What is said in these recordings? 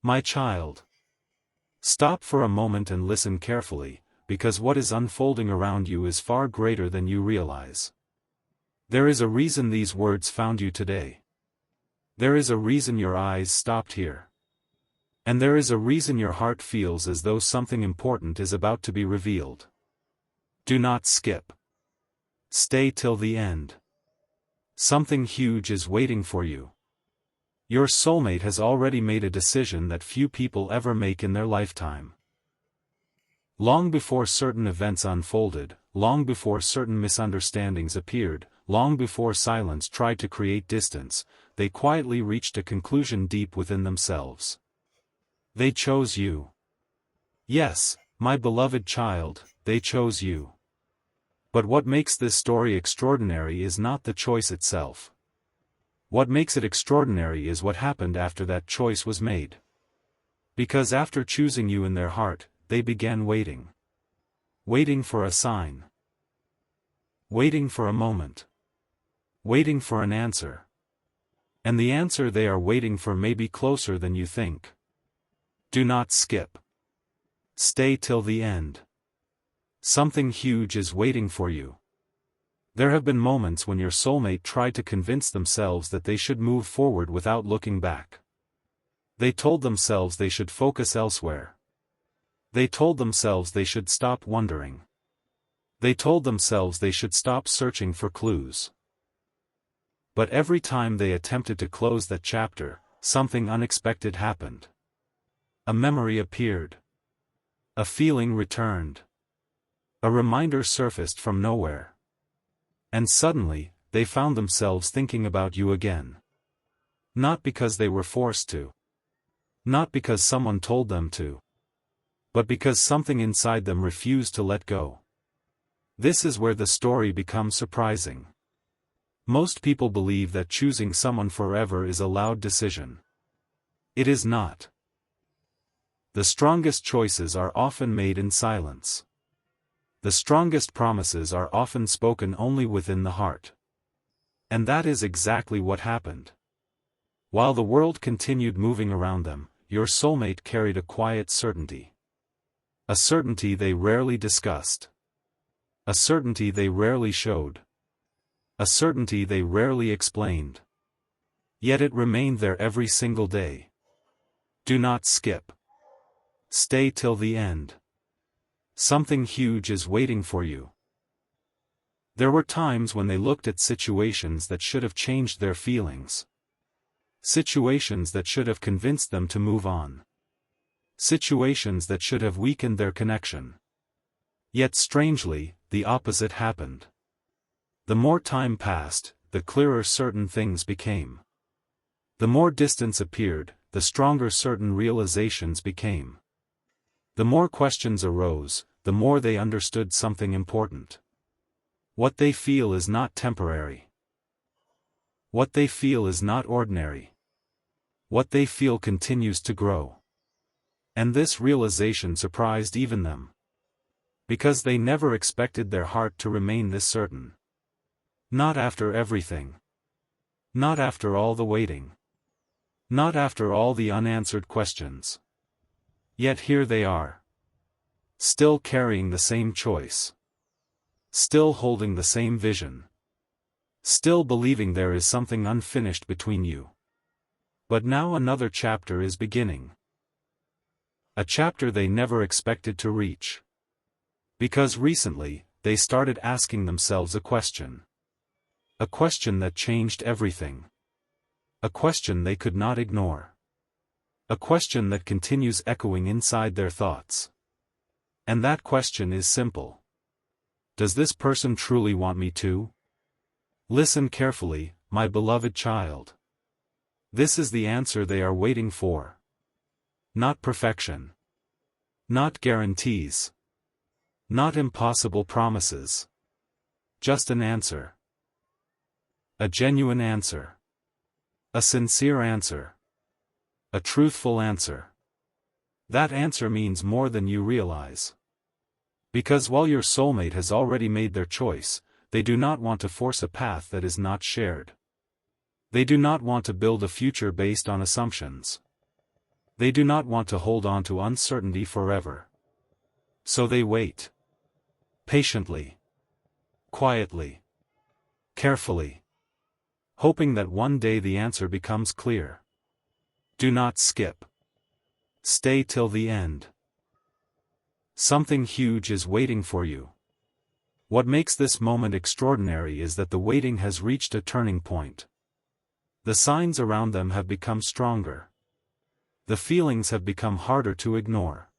My child. Stop for a moment and listen carefully, because what is unfolding around you is far greater than you realize. There is a reason these words found you today. There is a reason your eyes stopped here. And there is a reason your heart feels as though something important is about to be revealed. Do not skip. Stay till the end. Something huge is waiting for you. Your soulmate has already made a decision that few people ever make in their lifetime. Long before certain events unfolded, long before certain misunderstandings appeared, long before silence tried to create distance, they quietly reached a conclusion deep within themselves. They chose you. Yes, my beloved child, they chose you. But what makes this story extraordinary is not the choice itself. What makes it extraordinary is what happened after that choice was made. Because after choosing you in their heart, they began waiting. Waiting for a sign. Waiting for a moment. Waiting for an answer. And the answer they are waiting for may be closer than you think. Do not skip. Stay till the end. Something huge is waiting for you. There have been moments when your soulmate tried to convince themselves that they should move forward without looking back. They told themselves they should focus elsewhere. They told themselves they should stop wondering. They told themselves they should stop searching for clues. But every time they attempted to close that chapter, something unexpected happened. A memory appeared. A feeling returned. A reminder surfaced from nowhere. And suddenly, they found themselves thinking about you again. Not because they were forced to. Not because someone told them to. But because something inside them refused to let go. This is where the story becomes surprising. Most people believe that choosing someone forever is a loud decision. It is not. The strongest choices are often made in silence. The strongest promises are often spoken only within the heart. And that is exactly what happened. While the world continued moving around them, your soulmate carried a quiet certainty. A certainty they rarely discussed. A certainty they rarely showed. A certainty they rarely explained. Yet it remained there every single day. Do not skip. Stay till the end. Something huge is waiting for you. There were times when they looked at situations that should have changed their feelings. Situations that should have convinced them to move on. Situations that should have weakened their connection. Yet strangely, the opposite happened. The more time passed, the clearer certain things became. The more distance appeared, the stronger certain realizations became. The more questions arose, the more they understood something important. What they feel is not temporary. What they feel is not ordinary. What they feel continues to grow. And this realization surprised even them. Because they never expected their heart to remain this certain. Not after everything. Not after all the waiting. Not after all the unanswered questions. Yet here they are. Still carrying the same choice. Still holding the same vision. Still believing there is something unfinished between you. But now another chapter is beginning. A chapter they never expected to reach. Because recently, they started asking themselves a question. A question that changed everything. A question they could not ignore. A question that continues echoing inside their thoughts. And that question is simple. Does this person truly want me to? Listen carefully, my beloved child. This is the answer they are waiting for. Not perfection. Not guarantees. Not impossible promises. Just an answer. A genuine answer. A sincere answer. A truthful answer. That answer means more than you realize. Because while your soulmate has already made their choice, they do not want to force a path that is not shared. They do not want to build a future based on assumptions. They do not want to hold on to uncertainty forever. So they wait. Patiently. Quietly. Carefully. Hoping that one day the answer becomes clear. Do not skip. Stay till the end. Something huge is waiting for you. What makes this moment extraordinary is that the waiting has reached a turning point. The signs around them have become stronger. The feelings have become harder to ignore.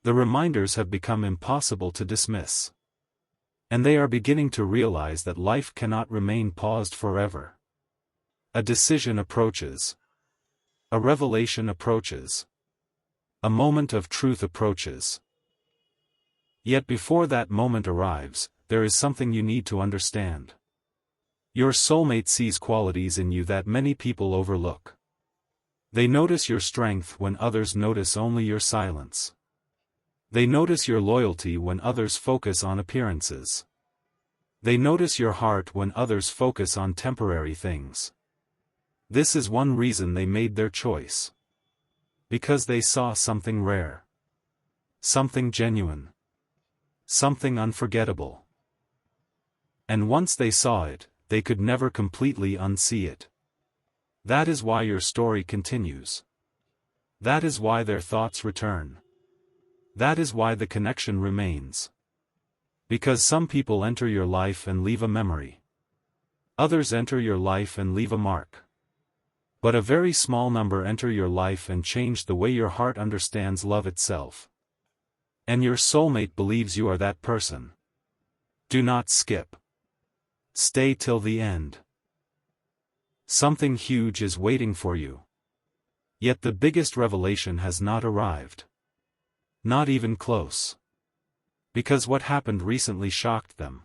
The reminders have become impossible to dismiss. And they are beginning to realize that life cannot remain paused forever. A decision approaches. A revelation approaches. A moment of truth approaches. Yet before that moment arrives, there is something you need to understand. Your soulmate sees qualities in you that many people overlook. They notice your strength when others notice only your silence. They notice your loyalty when others focus on appearances. They notice your heart when others focus on temporary things. This is one reason they made their choice. Because they saw something rare. Something genuine. Something unforgettable. And once they saw it, they could never completely unsee it. That is why your story continues. That is why their thoughts return. That is why the connection remains. Because some people enter your life and leave a memory. Others enter your life and leave a mark. But a very small number enter your life and change the way your heart understands love itself. And your soulmate believes you are that person. Do not skip. Stay till the end. Something huge is waiting for you. Yet the biggest revelation has not arrived. Not even close. Because what happened recently shocked them.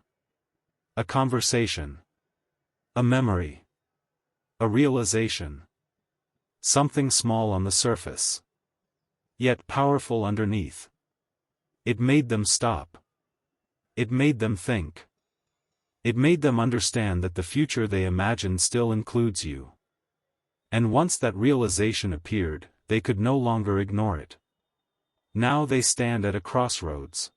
A conversation. A memory. A realization. Something small on the surface. Yet powerful underneath. It made them stop. It made them think. It made them understand that the future they imagined still includes you. And once that realization appeared, they could no longer ignore it. Now they stand at a crossroads.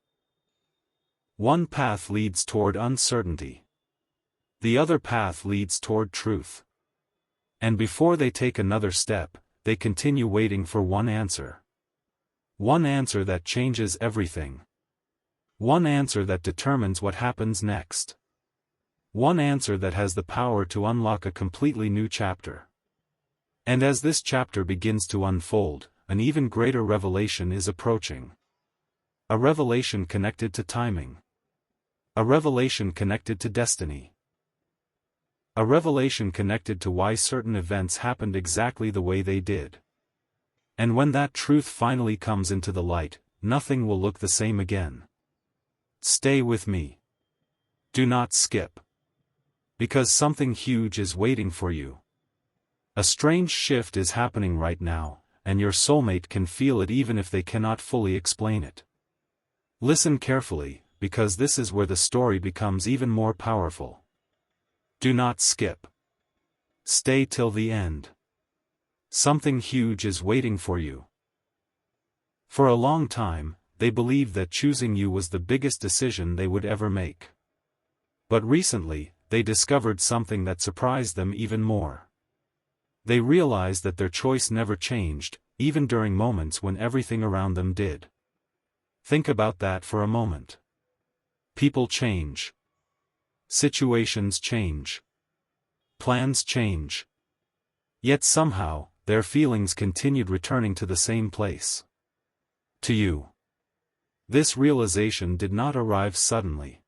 One path leads toward uncertainty. The other path leads toward truth. And before they take another step, they continue waiting for one answer. One answer that changes everything. One answer that determines what happens next. One answer that has the power to unlock a completely new chapter. And as this chapter begins to unfold, an even greater revelation is approaching. A revelation connected to timing. A revelation connected to destiny. A revelation connected to why certain events happened exactly the way they did. And when that truth finally comes into the light, nothing will look the same again. Stay with me. Do not skip. Because something huge is waiting for you. A strange shift is happening right now, and your soulmate can feel it even if they cannot fully explain it. Listen carefully, because this is where the story becomes even more powerful. Do not skip. Stay till the end. Something huge is waiting for you. For a long time, they believed that choosing you was the biggest decision they would ever make. But recently, they discovered something that surprised them even more. They realized that their choice never changed, even during moments when everything around them did. Think about that for a moment. People change. Situations change. Plans change. Yet somehow, their feelings continued returning to the same place. To you. This realization did not arrive suddenly.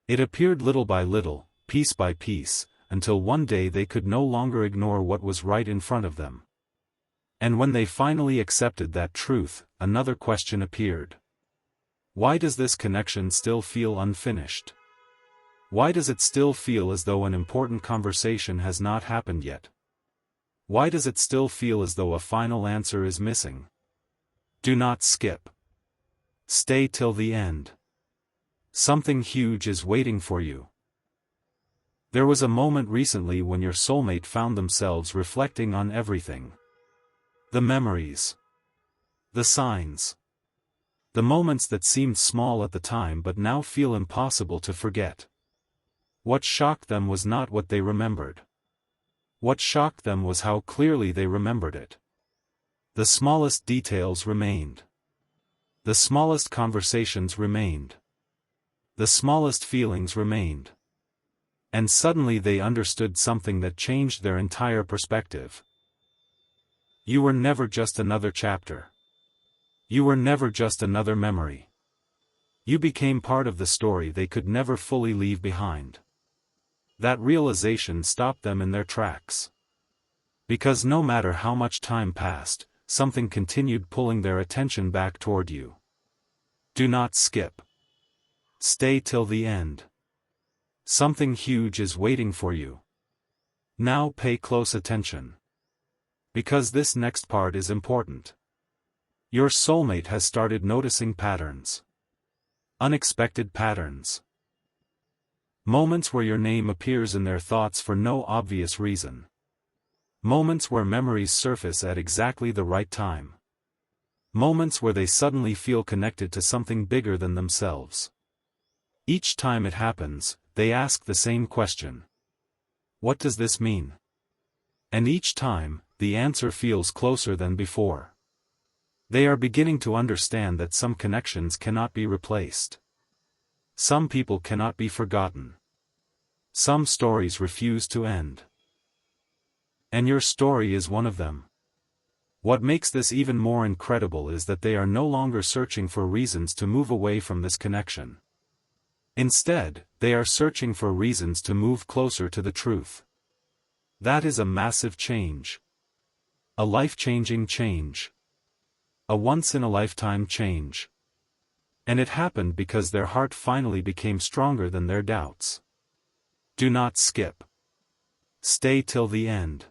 It appeared little by little, piece by piece, until one day they could no longer ignore what was right in front of them. And when they finally accepted that truth, another question appeared. Why does this connection still feel unfinished? Why does it still feel as though an important conversation has not happened yet? Why does it still feel as though a final answer is missing? Do not skip. Stay till the end. Something huge is waiting for you. There was a moment recently when your soulmate found themselves reflecting on everything. The memories. The signs. The moments that seemed small at the time but now feel impossible to forget. What shocked them was not what they remembered. What shocked them was how clearly they remembered it. The smallest details remained. The smallest conversations remained. The smallest feelings remained. And suddenly they understood something that changed their entire perspective. You were never just another chapter. You were never just another memory. You became part of the story they could never fully leave behind. That realization stopped them in their tracks. Because no matter how much time passed, something continued pulling their attention back toward you. Do not skip. Stay till the end. Something huge is waiting for you. Now pay close attention. Because this next part is important. Your soulmate has started noticing patterns. Unexpected patterns. Moments where your name appears in their thoughts for no obvious reason. Moments where memories surface at exactly the right time. Moments where they suddenly feel connected to something bigger than themselves. Each time it happens, they ask the same question. What does this mean? And each time, the answer feels closer than before. They are beginning to understand that some connections cannot be replaced. Some people cannot be forgotten. Some stories refuse to end. And your story is one of them. What makes this even more incredible is that they are no longer searching for reasons to move away from this connection. Instead, they are searching for reasons to move closer to the truth. That is a massive change. A life-changing change. A once-in-a-lifetime change. And it happened because their heart finally became stronger than their doubts. Do not skip. Stay till the end.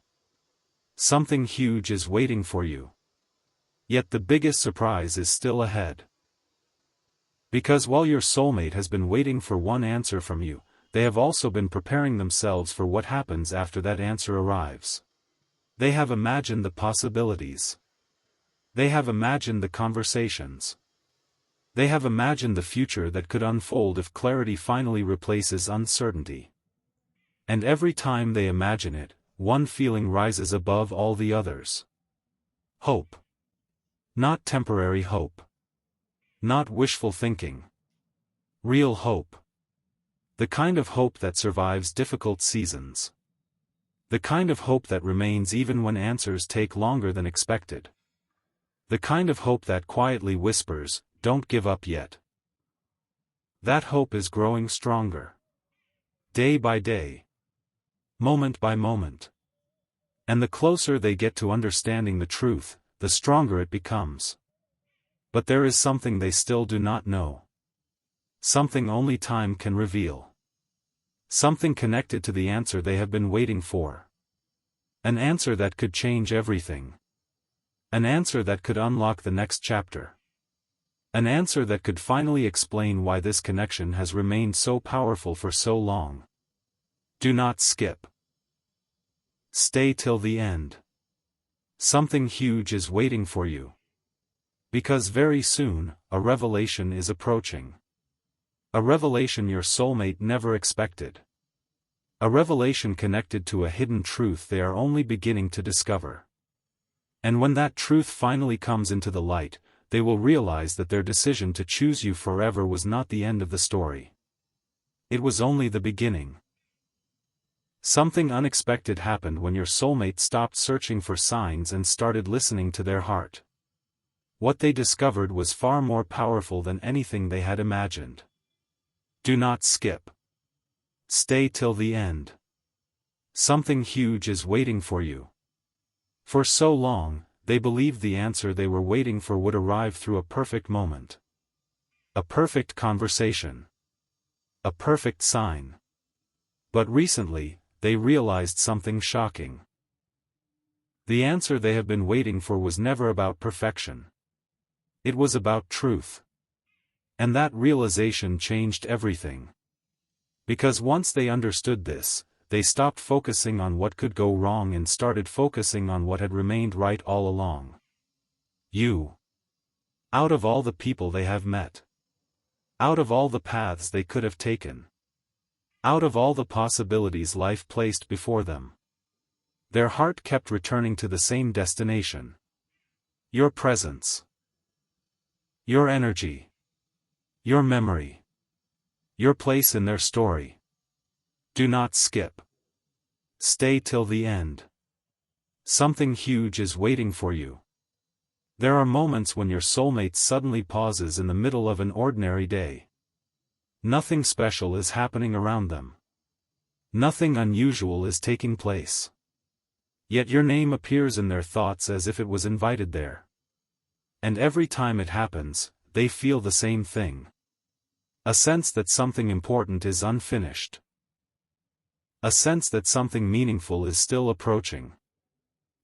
Something huge is waiting for you. Yet the biggest surprise is still ahead. Because while your soulmate has been waiting for one answer from you, they have also been preparing themselves for what happens after that answer arrives. They have imagined the possibilities. They have imagined the conversations. They have imagined the future that could unfold if clarity finally replaces uncertainty. And every time they imagine it, one feeling rises above all the others. Hope. Not temporary hope. Not wishful thinking. Real hope. The kind of hope that survives difficult seasons. The kind of hope that remains even when answers take longer than expected. The kind of hope that quietly whispers, "Don't give up yet." That hope is growing stronger. Day by day. Moment by moment. And the closer they get to understanding the truth, the stronger it becomes. But there is something they still do not know. Something only time can reveal. Something connected to the answer they have been waiting for. An answer that could change everything. An answer that could unlock the next chapter. An answer that could finally explain why this connection has remained so powerful for so long. Do not skip. Stay till the end. Something huge is waiting for you. Because very soon, a revelation is approaching. A revelation your soulmate never expected. A revelation connected to a hidden truth they are only beginning to discover. And when that truth finally comes into the light, they will realize that their decision to choose you forever was not the end of the story. It was only the beginning. Something unexpected happened when your soulmate stopped searching for signs and started listening to their heart. What they discovered was far more powerful than anything they had imagined. Do not skip. Stay till the end. Something huge is waiting for you. For so long, they believed the answer they were waiting for would arrive through a perfect moment. A perfect conversation. A perfect sign. But recently, they realized something shocking. The answer they have been waiting for was never about perfection. It was about truth. And that realization changed everything. Because once they understood this, they stopped focusing on what could go wrong and started focusing on what had remained right all along. You. Out of all the people they have met. Out of all the paths they could have taken. Out of all the possibilities life placed before them. Their heart kept returning to the same destination. Your presence. Your energy. Your memory. Your place in their story. Do not skip. Stay till the end. Something huge is waiting for you. There are moments when your soulmate suddenly pauses in the middle of an ordinary day. Nothing special is happening around them. Nothing unusual is taking place. Yet your name appears in their thoughts as if it was invited there. And every time it happens, they feel the same thing. A sense that something important is unfinished. A sense that something meaningful is still approaching.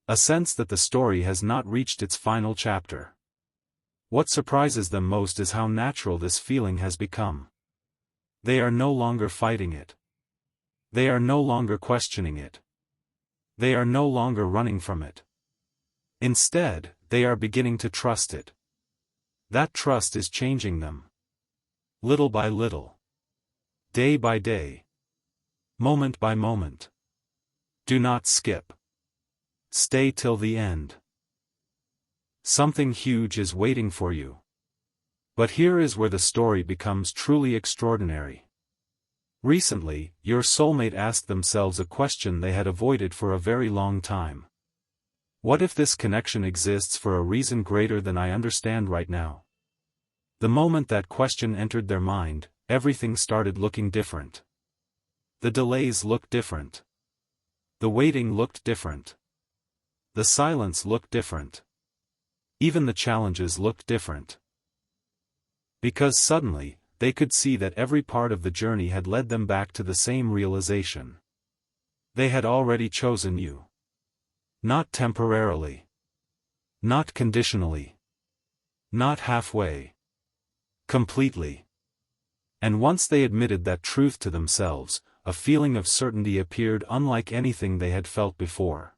A sense that the story has not reached its final chapter. What surprises them most is how natural this feeling has become. They are no longer fighting it. They are no longer questioning it. They are no longer running from it. Instead, they are beginning to trust it. That trust is changing them. Little by little. Day by day. Moment by moment. Do not skip. Stay till the end. Something huge is waiting for you. But here is where the story becomes truly extraordinary. Recently, your soulmate asked themselves a question they had avoided for a very long time. What if this connection exists for a reason greater than I understand right now? The moment that question entered their mind, everything started looking different. The delays looked different. The waiting looked different. The silence looked different. Even the challenges looked different. Because suddenly, they could see that every part of the journey had led them back to the same realization. They had already chosen you. Not temporarily. Not conditionally. Not halfway. Completely. And once they admitted that truth to themselves, a feeling of certainty appeared unlike anything they had felt before.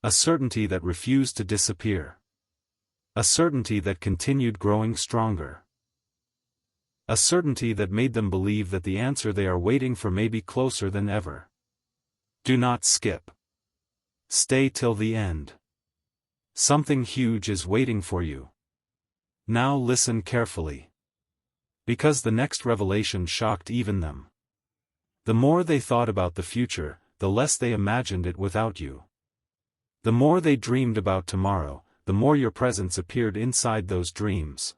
A certainty that refused to disappear. A certainty that continued growing stronger. A certainty that made them believe that the answer they are waiting for may be closer than ever. Do not skip. Stay till the end. Something huge is waiting for you. Now listen carefully. Because the next revelation shocked even them. The more they thought about the future, the less they imagined it without you. The more they dreamed about tomorrow, the more your presence appeared inside those dreams.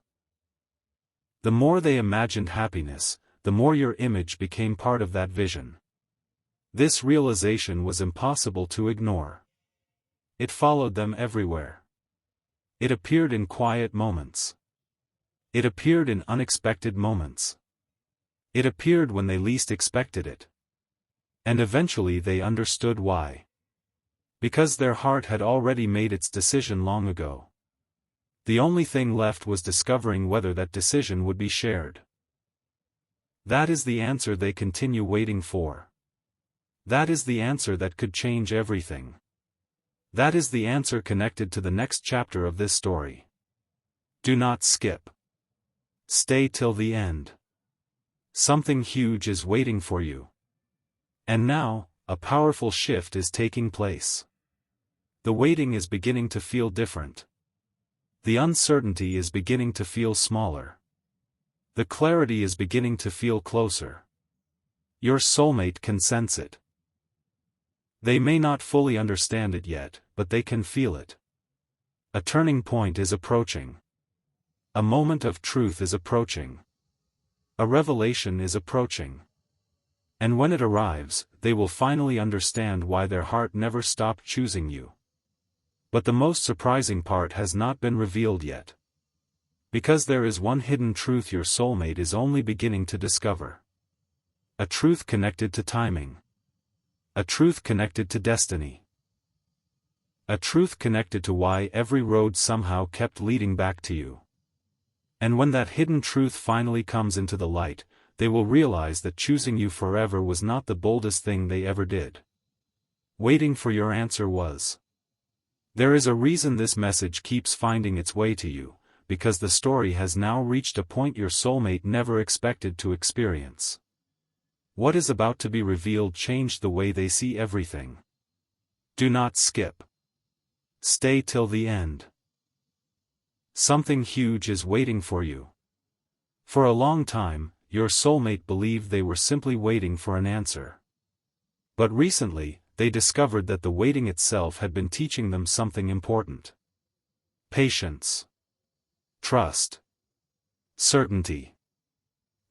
The more they imagined happiness, the more your image became part of that vision. This realization was impossible to ignore. It followed them everywhere. It appeared in quiet moments. It appeared in unexpected moments. It appeared when they least expected it. And eventually they understood why. Because their heart had already made its decision long ago. The only thing left was discovering whether that decision would be shared. That is the answer they continue waiting for. That is the answer that could change everything. That is the answer connected to the next chapter of this story. Do not skip. Stay till the end. Something huge is waiting for you. And now, a powerful shift is taking place. The waiting is beginning to feel different. The uncertainty is beginning to feel smaller. The clarity is beginning to feel closer. Your soulmate can sense it. They may not fully understand it yet, but they can feel it. A turning point is approaching. A moment of truth is approaching. A revelation is approaching. And when it arrives, they will finally understand why their heart never stopped choosing you. But the most surprising part has not been revealed yet. Because there is one hidden truth your soulmate is only beginning to discover. A truth connected to timing. A truth connected to destiny. A truth connected to why every road somehow kept leading back to you. And when that hidden truth finally comes into the light, they will realize that choosing you forever was not the boldest thing they ever did. Waiting for your answer was. There is a reason this message keeps finding its way to you, because the story has now reached a point your soulmate never expected to experience. What is about to be revealed changed the way they see everything. Do not skip. Stay till the end. Something huge is waiting for you. For a long time, your soulmate believed they were simply waiting for an answer. But recently, they discovered that the waiting itself had been teaching them something important. Patience. Trust. Certainty.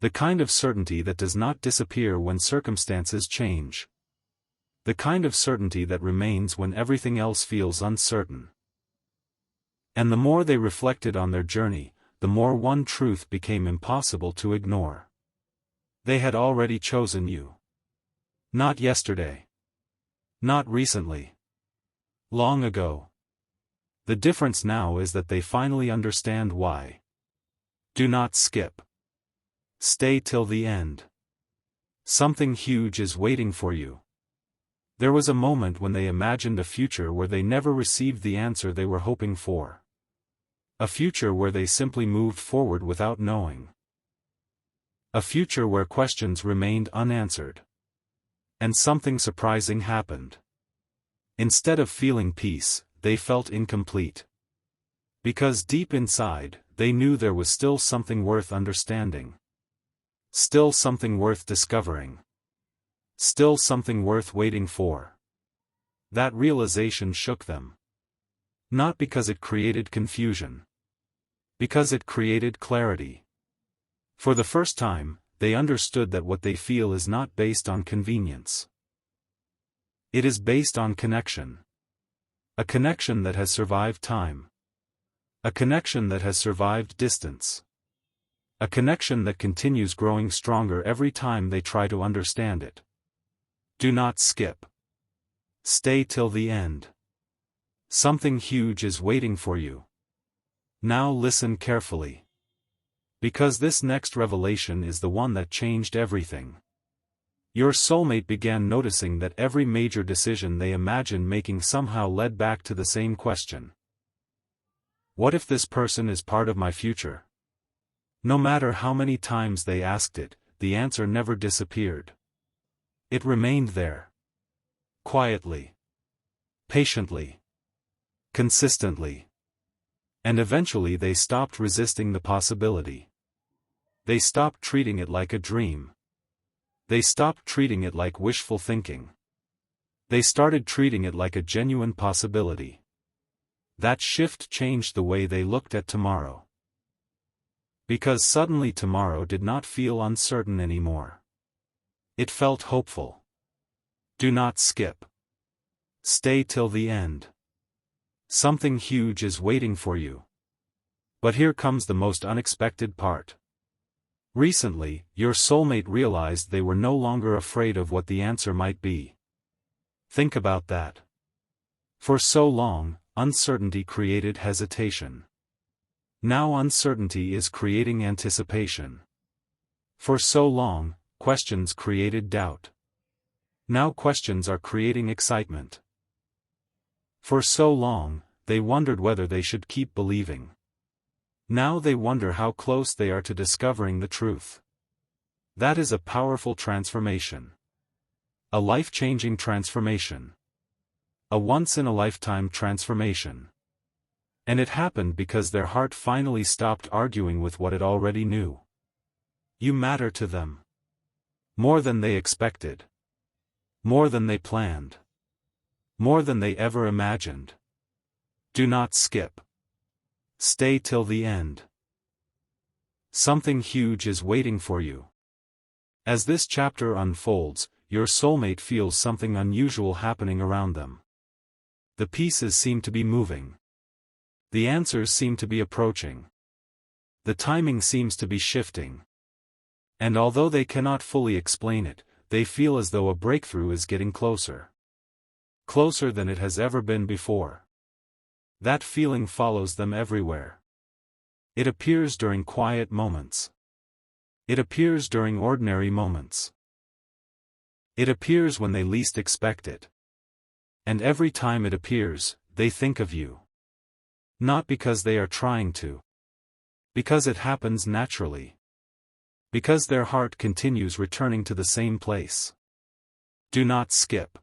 The kind of certainty that does not disappear when circumstances change. The kind of certainty that remains when everything else feels uncertain. And the more they reflected on their journey, the more one truth became impossible to ignore. They had already chosen you. Not yesterday. Not recently. Long ago. The difference now is that they finally understand why. Do not skip. Stay till the end. Something huge is waiting for you. There was a moment when they imagined a future where they never received the answer they were hoping for. A future where they simply moved forward without knowing. A future where questions remained unanswered. And something surprising happened. Instead of feeling peace, they felt incomplete. Because deep inside, they knew there was still something worth understanding. Still something worth discovering. Still something worth waiting for. That realization shook them. Not because it created confusion. Because it created clarity. For the first time, they understood that what they feel is not based on convenience. It is based on connection. A connection that has survived time. A connection that has survived distance. A connection that continues growing stronger every time they try to understand it. Do not skip. Stay till the end. Something huge is waiting for you. Now listen carefully. Because this next revelation is the one that changed everything. Your soulmate began noticing that every major decision they imagined making somehow led back to the same question. What if this person is part of my future? No matter how many times they asked it, the answer never disappeared. It remained there. Quietly. Patiently. Consistently. And eventually they stopped resisting the possibility. They stopped treating it like a dream. They stopped treating it like wishful thinking. They started treating it like a genuine possibility. That shift changed the way they looked at tomorrow. Because suddenly tomorrow did not feel uncertain anymore. It felt hopeful. Do not skip. Stay till the end. Something huge is waiting for you. But here comes the most unexpected part. Recently, your soulmate realized they were no longer afraid of what the answer might be. Think about that. For so long, uncertainty created hesitation. Now uncertainty is creating anticipation. For so long, questions created doubt. Now questions are creating excitement. For so long, they wondered whether they should keep believing. Now they wonder how close they are to discovering the truth. That is a powerful transformation. A life-changing transformation. A once-in-a-lifetime transformation. And it happened because their heart finally stopped arguing with what it already knew. You matter to them. More than they expected. More than they planned. More than they ever imagined. Do not skip. Stay till the end. Something huge is waiting for you. As this chapter unfolds, your soulmate feels something unusual happening around them. The pieces seem to be moving. The answers seem to be approaching. The timing seems to be shifting. And although they cannot fully explain it, they feel as though a breakthrough is getting closer. Closer than it has ever been before. That feeling follows them everywhere. It appears during quiet moments. It appears during ordinary moments. It appears when they least expect it. And every time it appears, they think of you. Not because they are trying to. Because it happens naturally. Because their heart continues returning to the same place. Do not skip.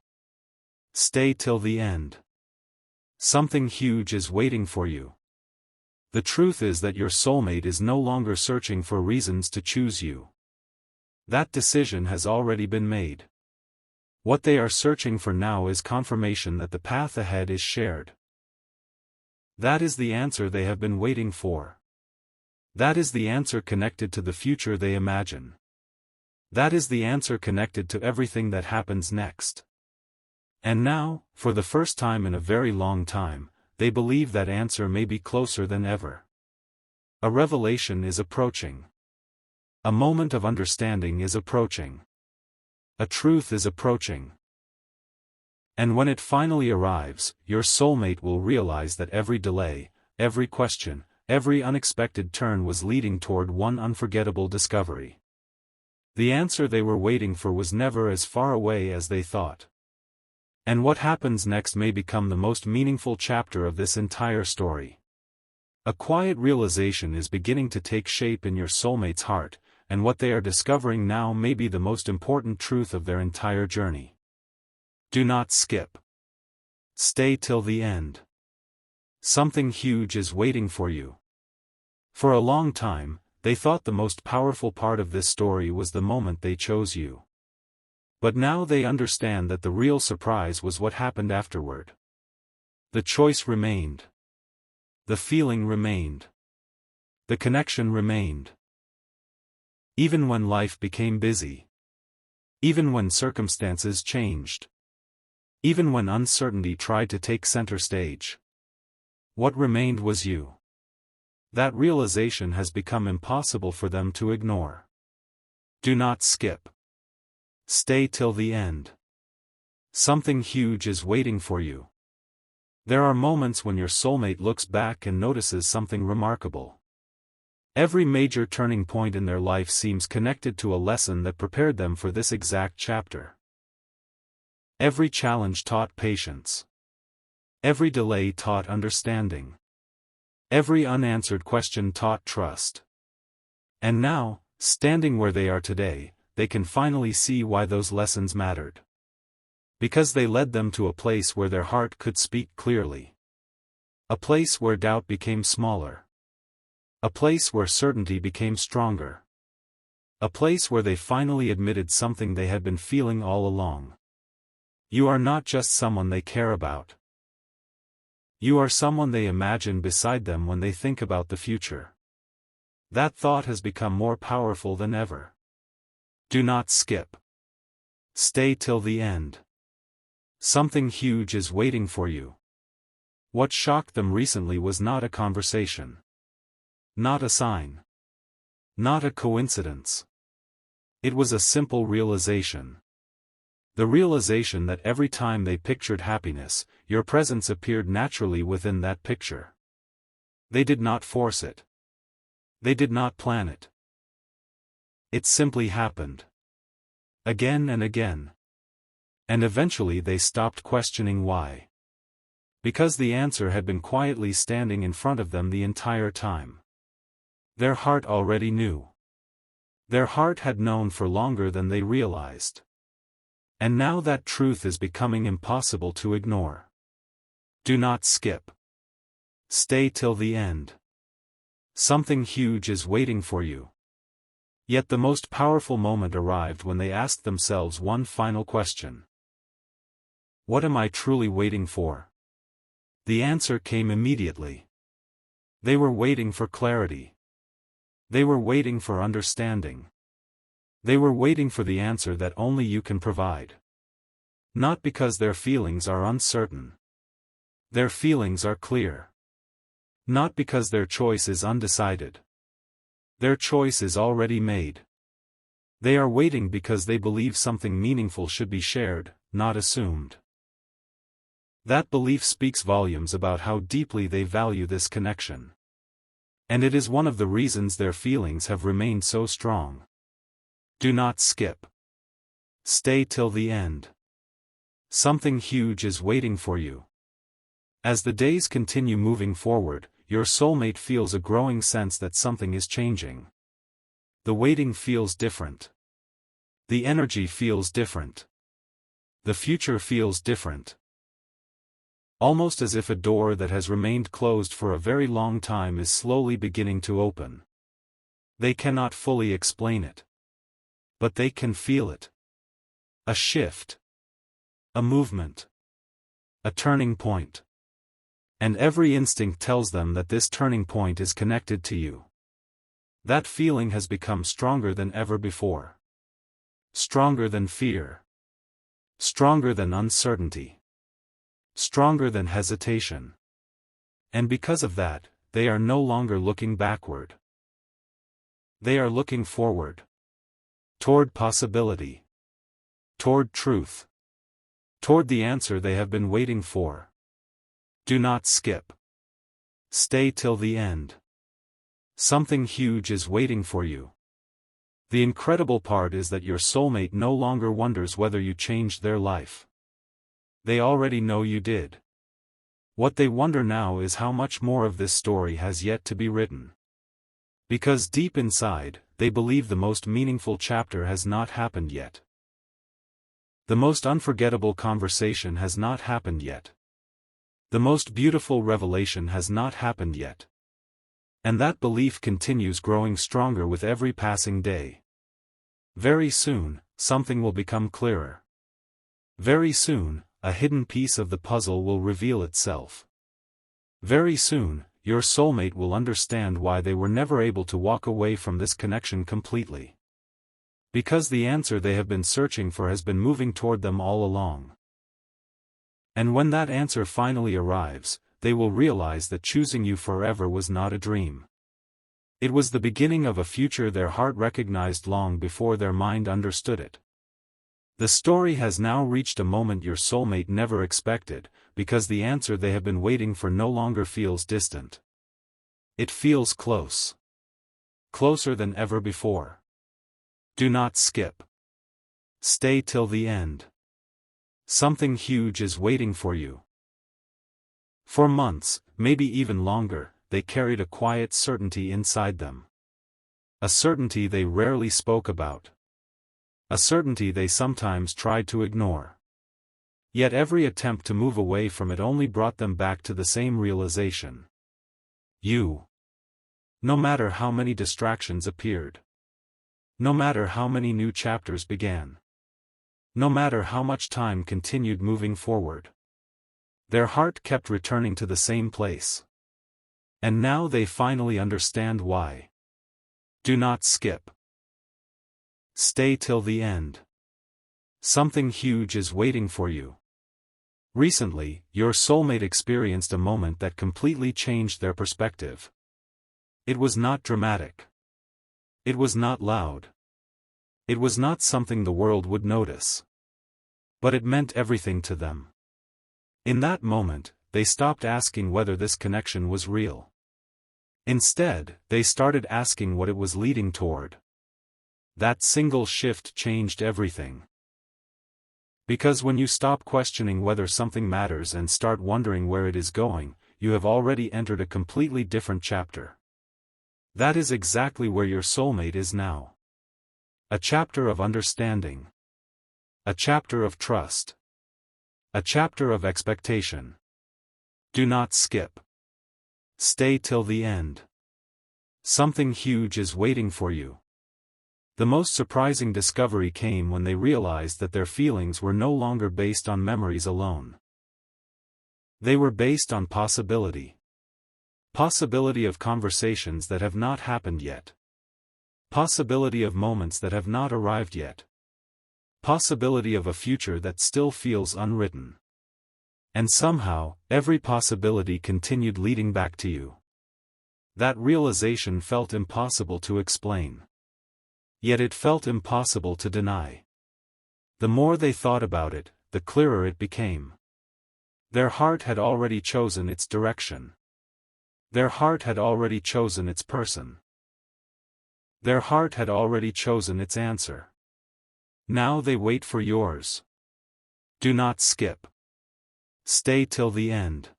Stay till the end. Something huge is waiting for you. The truth is that your soulmate is no longer searching for reasons to choose you. That decision has already been made. What they are searching for now is confirmation that the path ahead is shared. That is the answer they have been waiting for. That is the answer connected to the future they imagine. That is the answer connected to everything that happens next. And now, for the first time in a very long time, they believe that answer may be closer than ever. A revelation is approaching. A moment of understanding is approaching. A truth is approaching. And when it finally arrives, your soulmate will realize that every delay, every question, every unexpected turn was leading toward one unforgettable discovery. The answer they were waiting for was never as far away as they thought. And what happens next may become the most meaningful chapter of this entire story. A quiet realization is beginning to take shape in your soulmate's heart, and what they are discovering now may be the most important truth of their entire journey. Do not skip. Stay till the end. Something huge is waiting for you. For a long time, they thought the most powerful part of this story was the moment they chose you. But now they understand that the real surprise was what happened afterward. The choice remained. The feeling remained. The connection remained. Even when life became busy. Even when circumstances changed. Even when uncertainty tried to take center stage. What remained was you. That realization has become impossible for them to ignore. Do not skip. Stay till the end. Something huge is waiting for you. There are moments when your soulmate looks back and notices something remarkable. Every major turning point in their life seems connected to a lesson that prepared them for this exact chapter. Every challenge taught patience. Every delay taught understanding. Every unanswered question taught trust. And now, standing where they are today, they can finally see why those lessons mattered. Because they led them to a place where their heart could speak clearly. A place where doubt became smaller. A place where certainty became stronger. A place where they finally admitted something they had been feeling all along. You are not just someone they care about. You are someone they imagine beside them when they think about the future. That thought has become more powerful than ever. Do not skip. Stay till the end. Something huge is waiting for you. What shocked them recently was not a conversation. Not a sign. Not a coincidence. It was a simple realization. The realization that every time they pictured happiness, your presence appeared naturally within that picture. They did not force it. They did not plan it. It simply happened. Again and again. And eventually they stopped questioning why. Because the answer had been quietly standing in front of them the entire time. Their heart already knew. Their heart had known for longer than they realized. And now that truth is becoming impossible to ignore. Do not skip. Stay till the end. Something huge is waiting for you. Yet the most powerful moment arrived when they asked themselves one final question. What am I truly waiting for? The answer came immediately. They were waiting for clarity. They were waiting for understanding. They were waiting for the answer that only you can provide. Not because their feelings are uncertain. Their feelings are clear. Not because their choice is undecided. Their choice is already made. They are waiting because they believe something meaningful should be shared, not assumed. That belief speaks volumes about how deeply they value this connection. And it is one of the reasons their feelings have remained so strong. Do not skip. Stay till the end. Something huge is waiting for you. As the days continue moving forward, your soulmate feels a growing sense that something is changing. The waiting feels different. The energy feels different. The future feels different. Almost as if a door that has remained closed for a very long time is slowly beginning to open. They cannot fully explain it. But they can feel it. A shift. A movement. A turning point. And every instinct tells them that this turning point is connected to you. That feeling has become stronger than ever before. Stronger than fear. Stronger than uncertainty. Stronger than hesitation. And because of that, they are no longer looking backward. They are looking forward. Toward possibility. Toward truth. Toward the answer they have been waiting for. Do not skip. Stay till the end. Something huge is waiting for you. The incredible part is that your soulmate no longer wonders whether you changed their life. They already know you did. What they wonder now is how much more of this story has yet to be written. Because deep inside, they believe the most meaningful chapter has not happened yet. The most unforgettable conversation has not happened yet. The most beautiful revelation has not happened yet. And that belief continues growing stronger with every passing day. Very soon, something will become clearer. Very soon, a hidden piece of the puzzle will reveal itself. Very soon, your soulmate will understand why they were never able to walk away from this connection completely. Because the answer they have been searching for has been moving toward them all along. And when that answer finally arrives, they will realize that choosing you forever was not a dream. It was the beginning of a future their heart recognized long before their mind understood it. The story has now reached a moment your soulmate never expected, because the answer they have been waiting for no longer feels distant. It feels close. Closer than ever before. Do not skip. Stay till the end. Something huge is waiting for you. For months, maybe even longer, they carried a quiet certainty inside them. A certainty they rarely spoke about. A certainty they sometimes tried to ignore. Yet every attempt to move away from it only brought them back to the same realization. You. No matter how many distractions appeared. No matter how many new chapters began. No matter how much time continued moving forward. Their heart kept returning to the same place. And now they finally understand why. Do not skip. Stay till the end. Something huge is waiting for you. Recently, your soulmate experienced a moment that completely changed their perspective. It was not dramatic. It was not loud. It was not something the world would notice. But it meant everything to them. In that moment, they stopped asking whether this connection was real. Instead, they started asking what it was leading toward. That single shift changed everything. Because when you stop questioning whether something matters and start wondering where it is going, you have already entered a completely different chapter. That is exactly where your soulmate is now. A chapter of understanding. A chapter of trust. A chapter of expectation. Do not skip. Stay till the end. Something huge is waiting for you. The most surprising discovery came when they realized that their feelings were no longer based on memories alone. They were based on possibility. Possibility of conversations that have not happened yet. Possibility of moments that have not arrived yet. Possibility of a future that still feels unwritten. And somehow, every possibility continued leading back to you. That realization felt impossible to explain. Yet it felt impossible to deny. The more they thought about it, the clearer it became. Their heart had already chosen its direction. Their heart had already chosen its person. Their heart had already chosen its answer. Now they wait for yours. Do not skip. Stay till the end.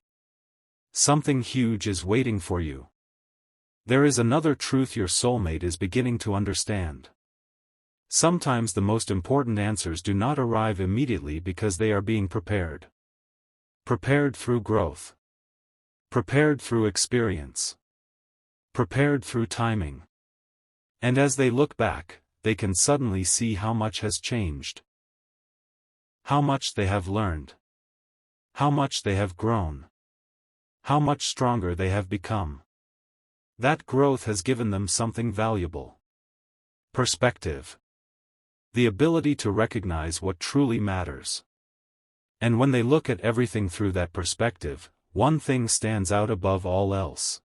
Something huge is waiting for you. There is another truth your soulmate is beginning to understand. Sometimes the most important answers do not arrive immediately because they are being prepared. Prepared through growth. Prepared through experience. Prepared through timing. And as they look back, they can suddenly see how much has changed. How much they have learned. How much they have grown. How much stronger they have become. That growth has given them something valuable. Perspective. The ability to recognize what truly matters. And when they look at everything through that perspective, one thing stands out above all else.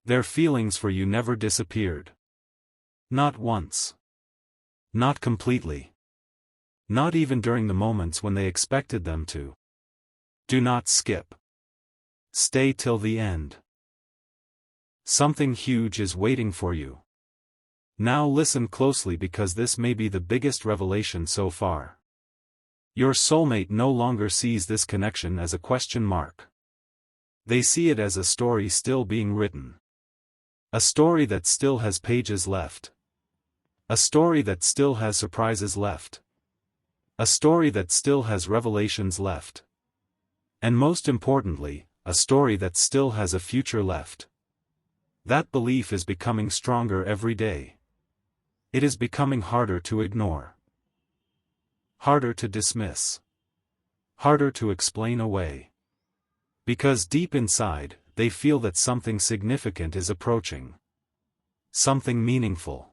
Their feelings for you never disappeared. Not once. Not completely. Not even during the moments when they expected them to. Do not skip. Stay till the end. Something huge is waiting for you. Now listen closely because this may be the biggest revelation so far. Your soulmate no longer sees this connection as a question mark. They see it as a story still being written. A story that still has pages left. A story that still has surprises left. A story that still has revelations left. And most importantly, a story that still has a future left. That belief is becoming stronger every day. It is becoming harder to ignore. Harder to dismiss. Harder to explain away. Because deep inside, they feel that something significant is approaching. Something meaningful.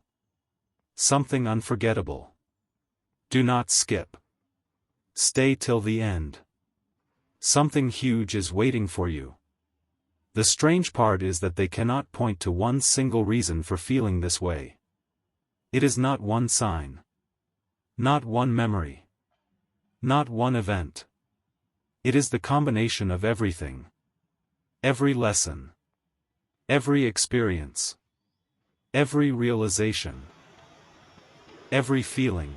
Something unforgettable. Do not skip. Stay till the end. Something huge is waiting for you. The strange part is that they cannot point to one single reason for feeling this way. It is not one sign. Not one memory. Not one event. It is the combination of everything. Every lesson. Every experience. Every realization. Every feeling.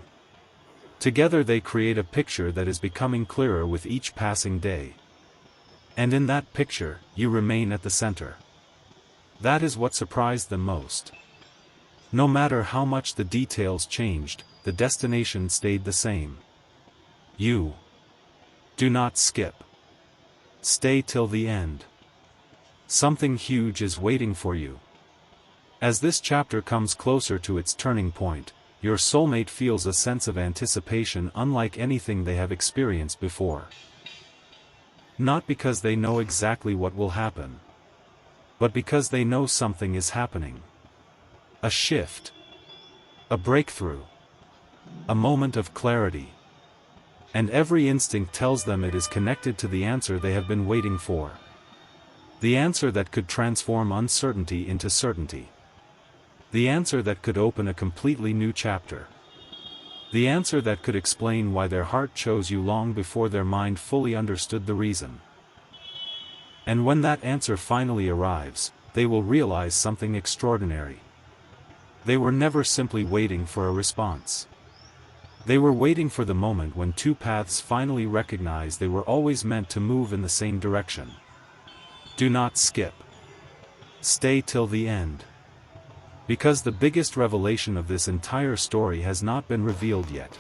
Together they create a picture that is becoming clearer with each passing day. And in that picture, you remain at the center. That is what surprised them most. No matter how much the details changed, the destination stayed the same. You. Do not skip. Stay till the end. Something huge is waiting for you. As this chapter comes closer to its turning point, your soulmate feels a sense of anticipation unlike anything they have experienced before. Not because they know exactly what will happen, but because they know something is happening. A shift. A breakthrough. A moment of clarity. And every instinct tells them it is connected to the answer they have been waiting for. The answer that could transform uncertainty into certainty. The answer that could open a completely new chapter. The answer that could explain why their heart chose you long before their mind fully understood the reason. And when that answer finally arrives, they will realize something extraordinary. They were never simply waiting for a response. They were waiting for the moment when two paths finally recognized they were always meant to move in the same direction. Do not skip. Stay till the end. Because the biggest revelation of this entire story has not been revealed yet.